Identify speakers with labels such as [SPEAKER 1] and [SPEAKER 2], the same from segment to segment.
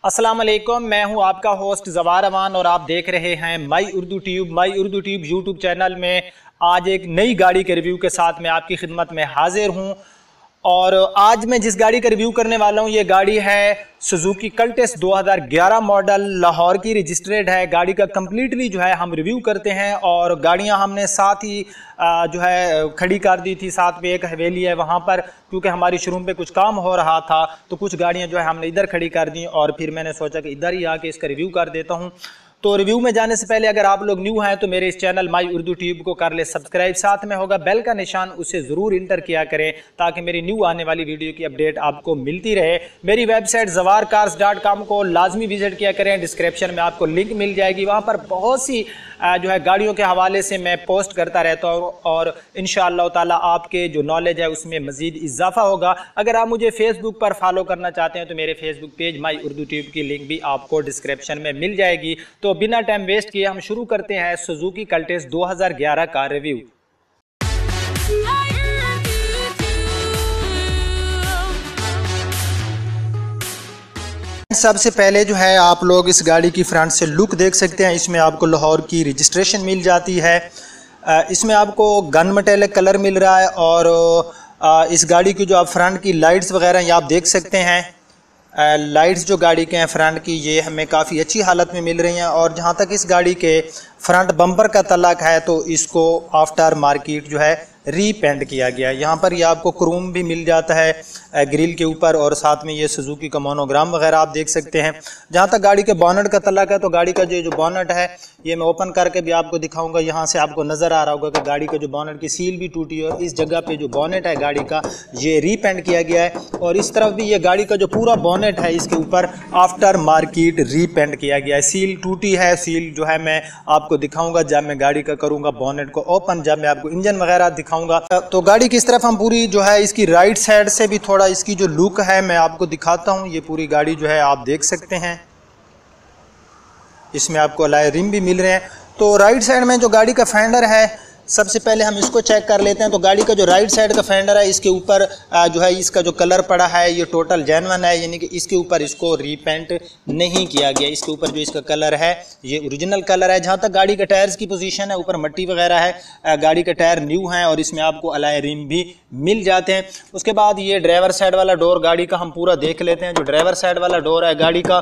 [SPEAKER 1] अस्सलाम वालेकुम, मैं हूं आपका होस्ट ज़वार अमान और आप देख रहे हैं माई उर्दू ट्यूब यूट्यूब चैनल में। आज एक नई गाड़ी के रिव्यू के साथ मैं आपकी खिदमत में हाजिर हूं और आज मैं जिस गाड़ी का रिव्यू करने वाला हूं ये गाड़ी है सुजुकी कल्टेस 2011 मॉडल, लाहौर की रजिस्ट्रेड है। गाड़ी का कम्प्लीटली जो है हम रिव्यू करते हैं और गाड़ियां हमने साथ ही जो है खड़ी कर दी थी। साथ में एक हवेली है वहां पर, क्योंकि हमारी शोरूम पे कुछ काम हो रहा था तो कुछ गाड़ियां जो है हमने इधर खड़ी कर दी और फिर मैंने सोचा कि इधर ही आके इसका रिव्यू कर देता हूं। तो रिव्यू में जाने से पहले अगर आप लोग न्यू हैं तो मेरे इस चैनल माई उर्दू ट्यूब को कर ले सब्सक्राइब, साथ में होगा बेल का निशान, उसे ज़रूर इंटर किया करें ताकि मेरी न्यू आने वाली वीडियो की अपडेट आपको मिलती रहे। मेरी वेबसाइट zawarcars.com को लाजमी विजिट किया करें, डिस्क्रिप्शन में आपको लिंक मिल जाएगी। वहाँ पर बहुत सी जो है गाड़ियों के हवाले से मैं पोस्ट करता रहता हूँ और इंशाअल्लाह ताला आपके जो नॉलेज है उसमें मज़ीद इजाफा होगा। अगर आप मुझे फेसबुक पर फॉलो करना चाहते हैं तो मेरे फेसबुक पेज माई उर्दू ट्यूब की लिंक भी आपको डिस्क्रिप्शन में मिल जाएगी। तो बिना टाइम वेस्ट किए हम शुरू करते हैं सुजुकी कल्टेस 2011 का रिव्यू। सबसे पहले जो है आप लोग इस गाड़ी की फ्रंट से लुक देख सकते हैं। इसमें आपको लाहौर की रजिस्ट्रेशन मिल जाती है। इसमें आपको गन मेटेलिक कलर मिल रहा है और इस गाड़ी की जो आप फ्रंट की लाइट्स वगैरह ये आप देख सकते हैं। लाइट्स जो गाड़ी के हैं फ्रंट की ये हमें काफ़ी अच्छी हालत में मिल रही हैं और जहाँ तक इस गाड़ी के फ्रंट बम्पर का तल्लक है तो इसको आफ्टर मार्केट जो है रीपेंट किया गया है। यहाँ पर ये आपको क्रोम भी मिल जाता है ग्रिल के ऊपर और साथ में ये सुजुकी का मोनोग्राम वगैरह आप देख सकते हैं। जहाँ तक गाड़ी के बॉनेट का तल्लक है तो गाड़ी का जो बॉनेट है ये मैं ओपन करके भी आपको दिखाऊंगा। यहाँ से आपको नज़र आ रहा होगा कि गाड़ी का जो बॉनेट की सील भी टूटी है और इस जगह पे जो बॉनेट है गाड़ी का ये रीपेंट किया गया है और इस तरफ भी ये गाड़ी का जो पूरा बॉनेट है इसके ऊपर आफ्टर मार्केट रीपेंट किया गया है। सील टूटी है, सील जो है मैं आपको दिखाऊंगा जब मैं गाड़ी का करूँगा बॉनेट को ओपन, जब मैं आपको इंजन वगैरह दिखाऊंगा। तो गाड़ी की इस तरफ हम पूरी जो है इसकी राइट साइड से भी थोड़ा इसकी जो लुक है मैं आपको दिखाता हूँ। ये पूरी गाड़ी जो है आप देख सकते हैं, इसमें आपको अलॉय रिम भी मिल रहे हैं। तो राइट साइड में जो गाड़ी का फेंडर है सबसे पहले हम इसको चेक कर लेते हैं। तो गाड़ी का जो राइट साइड का फेंडर है इसके ऊपर जो है इसका जो कलर पड़ा है ये टोटल जेन्युइन है, यानी कि इसके ऊपर इसको रीपेंट नहीं किया गया। इसके ऊपर जो इसका कलर है ये ओरिजिनल कलर है। जहाँ तक गाड़ी के टायर्स की पोजीशन है ऊपर मट्टी वगैरह है, गाड़ी के टायर न्यू हैं और इसमें आपको अलॉय रिम भी मिल जाते हैं। उसके बाद ये ड्राइवर साइड वाला डोर गाड़ी का हम पूरा देख लेते हैं। जो ड्राइवर साइड वाला डोर है गाड़ी का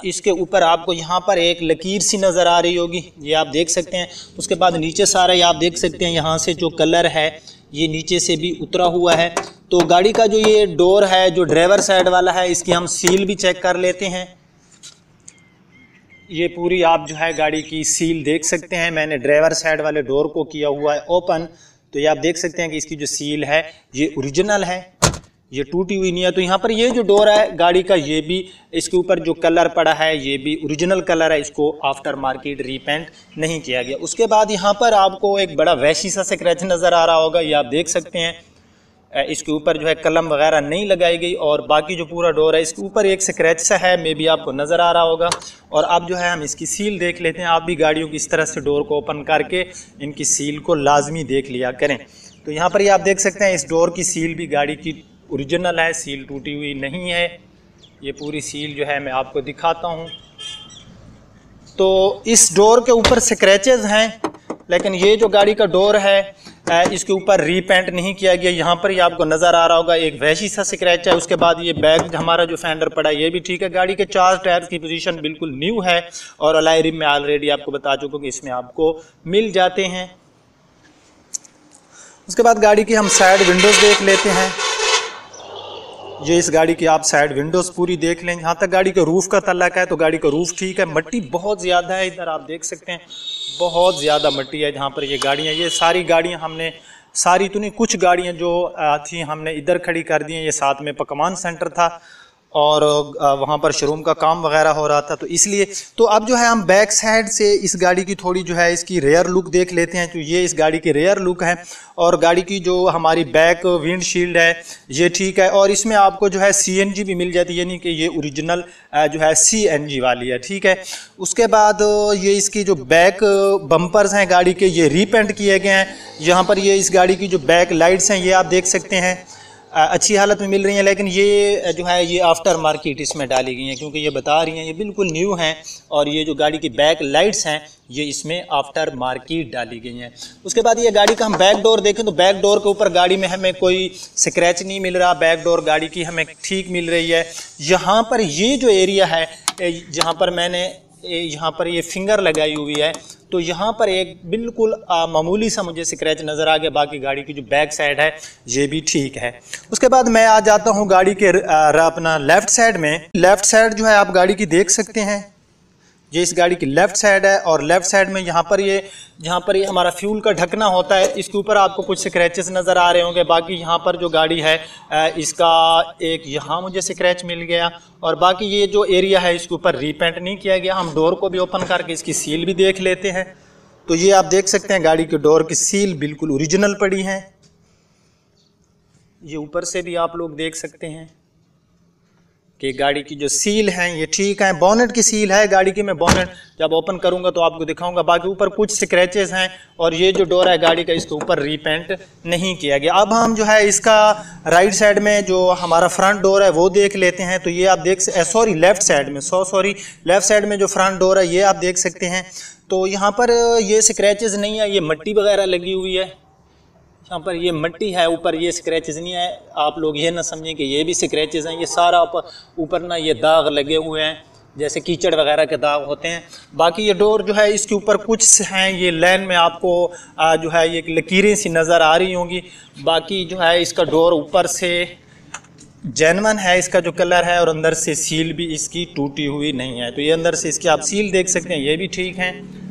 [SPEAKER 1] इसके ऊपर आपको यहाँ पर एक लकीर सी नज़र आ रही होगी, ये आप देख सकते हैं। उसके बाद नीचे सारा ये आप देख सकते हैं, यहाँ से जो कलर है ये नीचे से भी उतरा हुआ है। तो गाड़ी का जो ये डोर है जो ड्राइवर साइड वाला है इसकी हम सील भी चेक कर लेते हैं। ये पूरी आप जो है गाड़ी की सील देख सकते हैं। मैंने ड्राइवर साइड वाले डोर को किया हुआ है ओपन, तो ये आप देख सकते हैं कि इसकी जो सील है ये ओरिजिनल है, ये टूटी हुई नहीं है। तो यहाँ पर ये जो डोर है गाड़ी का ये भी इसके ऊपर जो कलर पड़ा है ये भी ओरिजिनल कलर है, इसको आफ्टर मार्केट रीपेंट नहीं किया गया। उसके बाद यहाँ पर आपको एक बड़ा वैशी सा स्क्रैच नज़र आ रहा होगा, ये आप देख सकते हैं। इसके ऊपर जो है कलम वगैरह नहीं लगाई गई और बाकी जो पूरा डोर है इसके ऊपर एक स्क्रैच सा है, मे भी आपको नज़र आ रहा होगा। और अब जो है हम इसकी सील देख लेते हैं। आप भी गाड़ियों की इस तरह से डोर को ओपन करके इनकी सील को लाजमी देख लिया करें। तो यहाँ पर ये आप देख सकते हैं इस डोर की सील भी गाड़ी की ओरिजिनल है, सील टूटी हुई नहीं है। ये पूरी सील जो है मैं आपको दिखाता हूँ। तो इस डोर के ऊपर स्क्रैचेस हैं, लेकिन ये जो गाड़ी का डोर है इसके ऊपर रीपेंट नहीं किया गया। यहाँ पर ये आपको नज़र आ रहा होगा एक वैशी सा स्क्रैच है। उसके बाद ये बैग हमारा जो फेंडर पड़ा है ये भी ठीक है। गाड़ी के 4 टायर्स की पोजीशन बिल्कुल न्यू है और अलॉय रिम में ऑलरेडी आपको बता चुका हूँ कि इसमें आपको मिल जाते हैं। उसके बाद गाड़ी की हम साइड विंडोज़ देख लेते हैं। ये इस गाड़ी की आप साइड विंडोज़ पूरी देख लें। जहाँ तक गाड़ी के रूफ़ का तल्लक है तो गाड़ी का रूफ़ ठीक है। मट्टी बहुत ज़्यादा है, इधर आप देख सकते हैं बहुत ज़्यादा मट्टी है जहाँ पर ये गाड़ियाँ, ये सारी गाड़ियाँ हमने सारी तो नहीं, कुछ गाड़ियाँ जो थी हमने इधर खड़ी कर दी हैं। ये साथ में पकवान सेंटर था और वहाँ पर शोरूम का काम वगैरह हो रहा था, तो इसलिए। तो अब जो है हम बैक साइड से इस गाड़ी की थोड़ी जो है इसकी रेयर लुक देख लेते हैं। तो ये इस गाड़ी की रेयर लुक है और गाड़ी की जो हमारी बैक विंडशील्ड है ये ठीक है और इसमें आपको जो है CNG भी मिल जाती है, यानी कि ये ओरिजिनल जो है CNG वाली है, ठीक है। उसके बाद ये इसकी जो बैक बम्पर्स हैं गाड़ी के ये रीपेंट किए गए हैं। यहाँ पर ये इस गाड़ी की जो बैक लाइट्स हैं ये आप देख सकते हैं। अच्छी हालत में मिल रही हैं, लेकिन ये जो है ये आफ्टर मार्केट इसमें डाली गई हैं, क्योंकि ये बता रही हैं ये बिल्कुल न्यू हैं। और ये जो गाड़ी की बैक लाइट्स हैं ये इसमें आफ्टर मार्केट डाली गई हैं। उसके बाद ये गाड़ी का हम बैक डोर देखें तो बैक डोर के ऊपर गाड़ी में हमें कोई स्क्रैच नहीं मिल रहा, बैक डोर गाड़ी की हमें ठीक मिल रही है। यहाँ पर ये जो एरिया है, जहाँ पर मैंने यहाँ पर ये फिंगर लगाई हुई है, तो यहाँ पर एक बिल्कुल मामूली सा मुझे स्क्रैच नज़र आ गया। बाकी गाड़ी की जो बैक साइड है ये भी ठीक है। उसके बाद मैं आ जाता हूँ गाड़ी के अपना लेफ़्ट साइड में। लेफ़्ट साइड जो है आप गाड़ी की देख सकते हैं, ये इस गाड़ी की लेफ़्ट साइड है। और लेफ़्ट साइड में जहाँ पर ये हमारा फ्यूल का ढकना होता है, इसके ऊपर आपको कुछ स्क्रैचेस नज़र आ रहे होंगे। बाकी यहाँ पर जो गाड़ी है इसका एक यहाँ मुझे स्क्रैच मिल गया। और बाकी ये जो एरिया है इसके ऊपर रीपेंट नहीं किया गया। हम डोर को भी ओपन करके इसकी सील भी देख लेते हैं। तो ये आप देख सकते हैं गाड़ी के डोर की सील बिल्कुल ओरिजिनल पड़ी है। ये ऊपर से भी आप लोग देख सकते हैं कि गाड़ी की जो सील हैं ये ठीक है। बोनेट की सील है गाड़ी की, मैं बोनेट जब ओपन करूंगा तो आपको दिखाऊंगा। बाकी ऊपर कुछ स्क्रैचेस हैं और ये जो डोर है गाड़ी का इसके ऊपर रीपेंट नहीं किया गया। अब हम जो है इसका राइट साइड में जो हमारा फ्रंट डोर है वो देख लेते हैं। तो ये आप लेफ्ट साइड में लेफ्ट साइड में जो फ्रंट डोर है ये आप देख सकते हैं। तो यहाँ पर ये स्क्रैचेस नहीं है, ये मिट्टी वगैरह लगी हुई है। यहाँ पर ये मिट्टी है, ऊपर ये स्क्रैचेस नहीं है। आप लोग ये ना समझें कि ये भी स्क्रैचेस हैं, ये सारा ऊपर ना ये दाग लगे हुए हैं जैसे कीचड़ वगैरह के दाग होते हैं। बाकी ये डोर जो है इसके ऊपर कुछ हैं, ये लाइन में आपको जो है ये लकीरें सी नज़र आ रही होंगी। बाकी जो है इसका डोर ऊपर से जेन्युइन है, इसका जो कलर है, और अंदर से सील भी इसकी टूटी हुई नहीं है। तो ये अंदर से इसकी आप सील देख सकते हैं, ये भी ठीक हैं।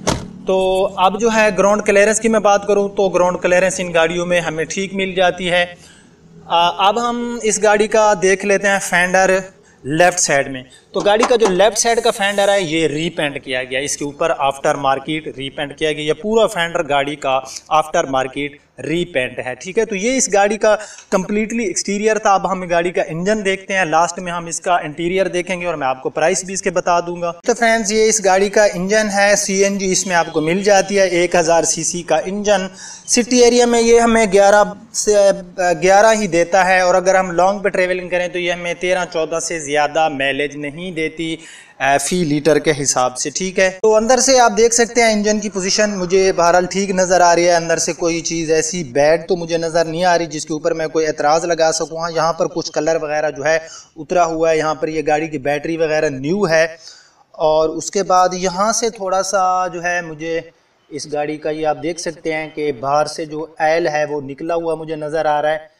[SPEAKER 1] तो अब जो है ग्राउंड क्लियरेंस की मैं बात करूं तो ग्राउंड क्लियरेंस इन गाड़ियों में हमें ठीक मिल जाती है। अब हम इस गाड़ी का देख लेते हैं फेंडर लेफ़्ट साइड में। तो गाड़ी का जो लेफ़्ट साइड का फेंडर है ये रीपेंट किया गया, इसके ऊपर आफ्टर मार्केट रीपेंट किया गया। ये पूरा फेंडर गाड़ी का आफ्टर मार्केट रीपेंट है, ठीक है। तो ये इस गाड़ी का कंप्लीटली एक्सटीरियर था। अब हम गाड़ी का इंजन देखते हैं, लास्ट में हम इसका इंटीरियर देखेंगे और मैं आपको प्राइस भी इसके बता दूंगा। तो फ्रेंड्स ये इस गाड़ी का इंजन है, CNG इसमें आपको मिल जाती है, 1000 सीसी का इंजन। सिटी एरिया में ये हमें 11 ही देता है, और अगर हम लॉन्ग पे ट्रेवलिंग करें तो ये हमें 13-14 से ज़्यादा माइलेज नहीं देती फी लीटर के हिसाब से, ठीक है। तो अंदर से आप देख सकते हैं इंजन की पोजीशन मुझे बहरहाल ठीक नज़र आ रही है। अंदर से कोई चीज़ ऐसी बैड तो मुझे नज़र नहीं आ रही जिसके ऊपर मैं कोई एतराज़ लगा सकूँ। हाँ, यहाँ पर कुछ कलर वगैरह जो है उतरा हुआ है। यहाँ पर ये गाड़ी की बैटरी वगैरह न्यू है। और उसके बाद यहाँ से थोड़ा सा जो है मुझे इस गाड़ी का ये आप देख सकते हैं कि बाहर से जो ऑयल है वो निकला हुआ मुझे नज़र आ रहा है।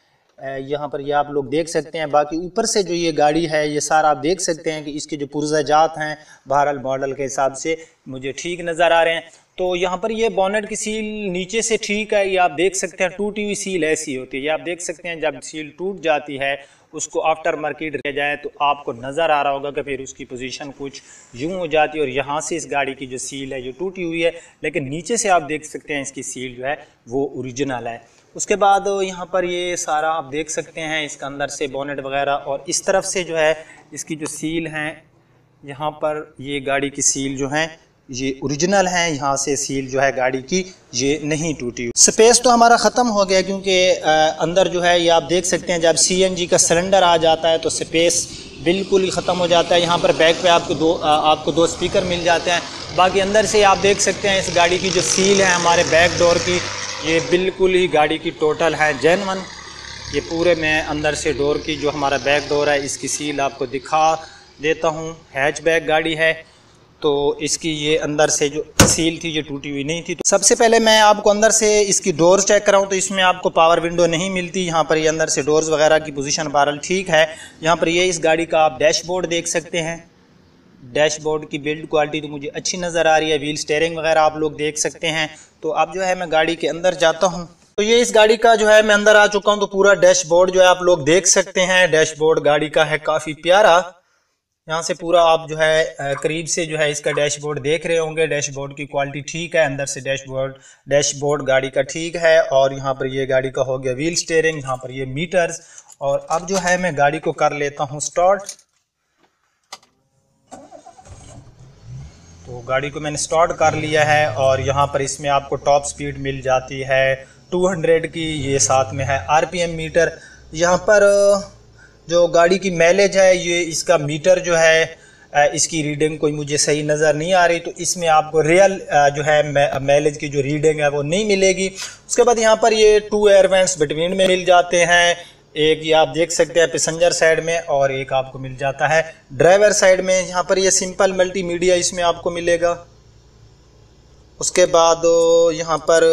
[SPEAKER 1] यहाँ पर ये आप लोग देख सकते हैं। बाकी ऊपर से जो ये गाड़ी है ये सारा आप देख सकते हैं कि इसके जो पुर्ज़ाजात हैं बहरहाल मॉडल के हिसाब से मुझे ठीक नज़र आ रहे हैं। तो यहाँ पर ये बोनेट की सील नीचे से ठीक है, ये आप देख सकते हैं। टूटी हुई सील ऐसी होती है, ये आप देख सकते हैं। जब सील टूट जाती है उसको आफ्टर मार्केट रह जाए तो आपको नज़र आ रहा होगा कि फिर उसकी पोजीशन कुछ यूँ हो जाती है। और यहाँ से इस गाड़ी की जो सील है ये टूटी हुई है, लेकिन नीचे से आप देख सकते हैं इसकी सील जो है वो ओरिजिनल है। उसके बाद यहाँ पर ये सारा आप देख सकते हैं इसका अंदर से बोनेट वगैरह, और इस तरफ से जो है इसकी जो सील हैं यहाँ पर ये गाड़ी की सील जो हैं ये ओरिजिनल हैं। यहाँ से सील जो है गाड़ी की ये नहीं टूटी। स्पेस तो हमारा ख़त्म हो गया क्योंकि अंदर जो है ये आप देख सकते हैं जब CNG का सिलेंडर आ जाता है तो स्पेस बिल्कुल ही ख़त्म हो जाता है। यहाँ पर बैक पे आपको दो स्पीकर मिल जाते हैं। बाकी अंदर से आप देख सकते हैं इस गाड़ी की जो सील है हमारे बैक डोर की ये बिल्कुल ही गाड़ी की टोटल है जेन्युइन। ये पूरे में अंदर से डोर की जो हमारा बैक डोर है इसकी सील आपको दिखा देता हूँ। हैचबैक गाड़ी है तो इसकी ये अंदर से जो सील थी ये टूटी हुई नहीं थी। तो सबसे पहले मैं आपको अंदर से इसकी डोर्स चेक कराऊँ तो इसमें आपको पावर विंडो नहीं मिलती। यहाँ पर ये अंदर से डोर्स वगैरह की पोजीशन बहरहाल ठीक है। यहाँ पर ये इस गाड़ी का आप डैशबोर्ड देख सकते हैं। डैशबोर्ड की बिल्ड क्वालिटी तो मुझे अच्छी नज़र आ रही है। व्हील स्टीयरिंग वगैरह आप लोग देख सकते हैं। तो अब जो है मैं गाड़ी के अंदर जाता हूँ। तो ये इस गाड़ी का जो है मैं अंदर आ चुका हूँ। तो पूरा डैशबोर्ड जो है आप लोग देख सकते हैं। डैशबोर्ड गाड़ी का है काफ़ी प्यारा। यहाँ से पूरा आप जो है करीब से जो है इसका डैशबोर्ड देख रहे होंगे। डैशबोर्ड की क्वालिटी ठीक है। अंदर से डैशबोर्ड गाड़ी का ठीक है। और यहाँ पर ये गाड़ी का हो गया व्हील स्टीयरिंग, यहाँ पर ये मीटर्स। और अब जो है मैं गाड़ी को कर लेता हूँ स्टार्ट। तो गाड़ी को मैंने स्टार्ट कर लिया है और यहाँ पर इसमें आपको टॉप स्पीड मिल जाती है 200 की। ये साथ में है RPM मीटर। यहाँ पर जो गाड़ी की माइलेज है, ये इसका मीटर जो है इसकी रीडिंग कोई मुझे सही नज़र नहीं आ रही, तो इसमें आपको रियल जो है माइलेज की जो रीडिंग है वो नहीं मिलेगी। उसके बाद यहाँ पर ये 2 एयर वेंट्स बिटवीन में मिल जाते हैं, एक ये आप देख सकते हैं पैसेंजर साइड में और एक आपको मिल जाता है ड्राइवर साइड में। यहाँ पर ये सिंपल मल्टीमीडिया इसमें आपको मिलेगा। उसके बाद यहाँ पर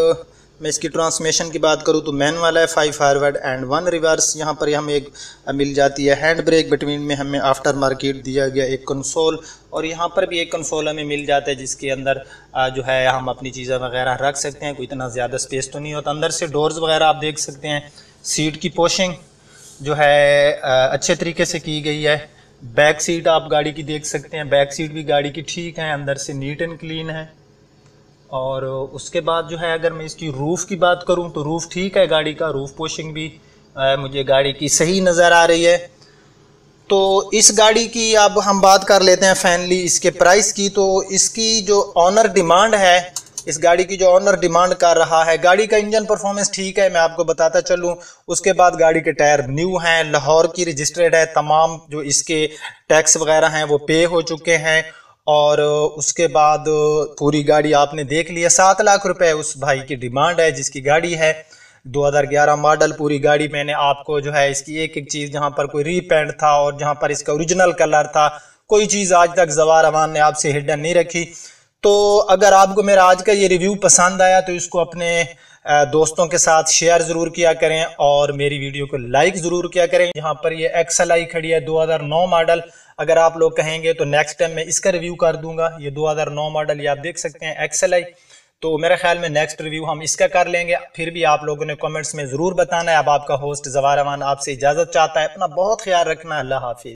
[SPEAKER 1] मैं इसकी ट्रांसमिशन की बात करूँ तो मैनुअल है, 5 फॉरवर्ड एंड 1 रिवर्स। यहाँ पर हमें एक मिल जाती है हैंड ब्रेक, बिटवीन में हमें आफ्टर मार्केट दिया गया एक कंसोल, और यहाँ पर भी एक कंसोल हमें मिल जाता है जिसके अंदर जो है हम अपनी चीज़ें वगैरह रख सकते हैं। कोई इतना ज़्यादा स्पेस तो नहीं होता। अंदर से डोर्स वगैरह आप देख सकते हैं। सीट की पोशिंग जो है अच्छे तरीके से की गई है। बैक सीट आप गाड़ी की देख सकते हैं, बैक सीट भी गाड़ी की ठीक है, अंदर से नीट एंड क्लीन है। और उसके बाद जो है अगर मैं इसकी रूफ़ की बात करूं तो रूफ़ ठीक है गाड़ी का, रूफ़ पोशिंग भी मुझे गाड़ी की सही नज़र आ रही है। तो इस गाड़ी की अब हम बात कर लेते हैं फाइनली इसके प्राइस की। तो इसकी जो ऑनर डिमांड है, इस गाड़ी की जो ऑनर डिमांड कर रहा है, गाड़ी का इंजन परफॉर्मेंस ठीक है, मैं आपको बताता चलूं। उसके बाद गाड़ी के टायर न्यू हैं, लाहौर की रजिस्टर्ड है, तमाम जो इसके टैक्स वगैरह हैं वो पे हो चुके हैं। और उसके बाद पूरी गाड़ी आपने देख लिया। 7 लाख रुपए उस भाई की डिमांड है जिसकी गाड़ी है 2011 मॉडल। पूरी गाड़ी मैंने आपको जो है इसकी एक एक चीज़, जहाँ पर कोई रीपेंट था और जहाँ पर इसका ओरिजिनल कलर था, कोई चीज़ आज तक जवार अमान ने आपसे हिडन नहीं रखी। तो अगर आपको मेरा आज का ये रिव्यू पसंद आया तो इसको अपने दोस्तों के साथ शेयर ज़रूर किया करें और मेरी वीडियो को लाइक ज़रूर किया करें। यहाँ पर ये XLI खड़ी है 2009 मॉडल। अगर आप लोग कहेंगे तो नेक्स्ट टाइम मैं इसका रिव्यू कर दूंगा। ये 2009 मॉडल, ये आप देख सकते हैं XLI। तो मेरे ख्याल में नेक्स्ट रिव्यू हम इसका कर लेंगे। फिर भी आप लोगों ने कमेंट्स में ज़रूर बताना है। अब आपका होस्ट जवार अमान आपसे इजाज़त चाहता है। अपना बहुत ख्याल रखना। अल्लाह हाफिज़।